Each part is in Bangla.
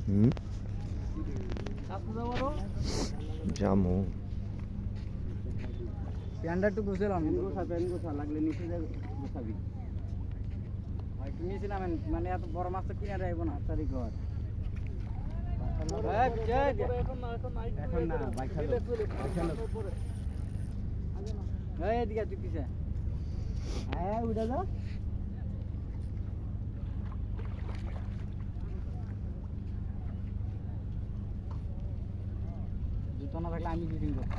হুম জামু প্যান্ডা একটু গুছালাম গোছা লাগলে নিচে গোছাবি একটু নিচে নামেন মানে এত বড় মাছ তো কিনে যাইব না তারিখ ঘর এখন না এদিকে তুই পিছে হ্যাঁ উঠে যা জুতো না থাকলে আমি জুটিং করবো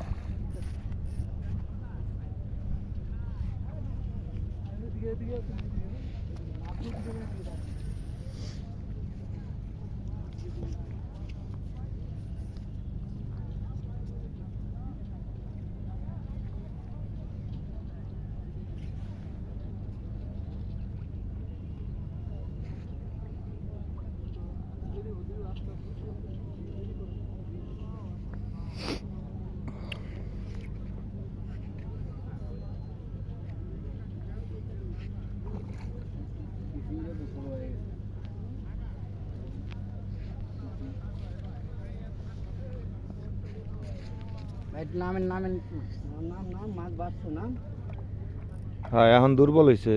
নামেন নামেন নাম নাম মাছ বাঁচছো নাম হ্যাঁ এখন দুর্বল হয়েছে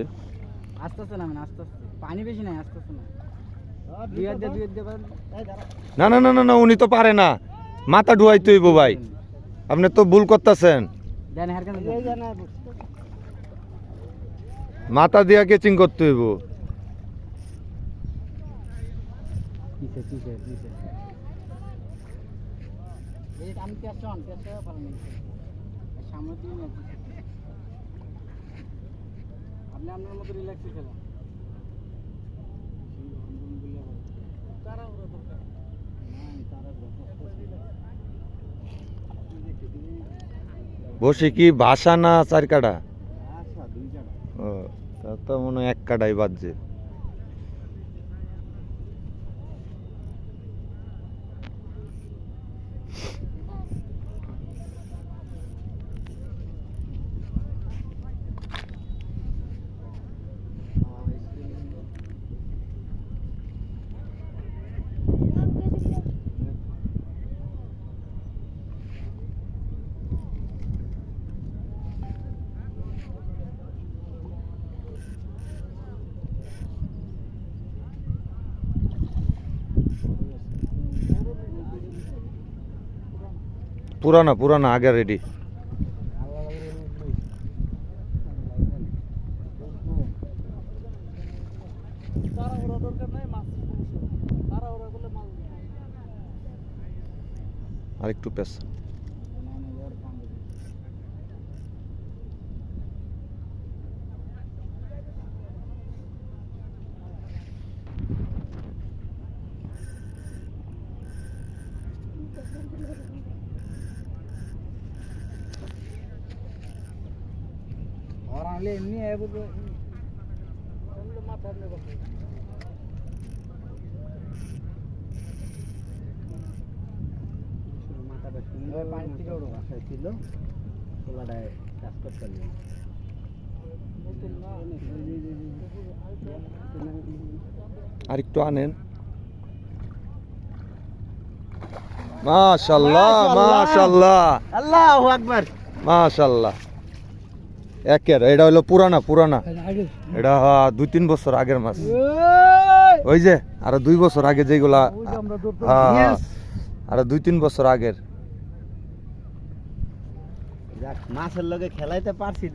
আস্তে আস্তে নামেন আস্তে আস্তে পানি বেশি নাই আস্তে আস্তে না না না না না না উনি তো পারে না মাথা ডুয়াইতে হইব ভাই আপনি তো ভুল করতেছেন মাথা দিয়া কেচিং করতে হইব আপনি আপনার মতো রিল্যাক্সে খেলেন বসে কি ভাষা না চার কাটা ও তা তো মনে হয় এক কাটাই বাজছে পুরানা পুরানা আগে রেডি আর একটু পেছ এমনি মাথা পানি থেকে ওড়ো বাসায় ছিল তোলাটায় কাজ করতে আর একটু আনেন মাশাআল্লাহ মাশাআল্লাহ আল্লাহু আকবার মাশাআল্লাহ একের এটা হলো পুরানা পুরানা এটা 2-3 বছর আগের মাছ ওই যে আর 2 বছর আগে যেগুলা আর 2-3 বছর আগের মাছের লগে খেলাইতে পারছি।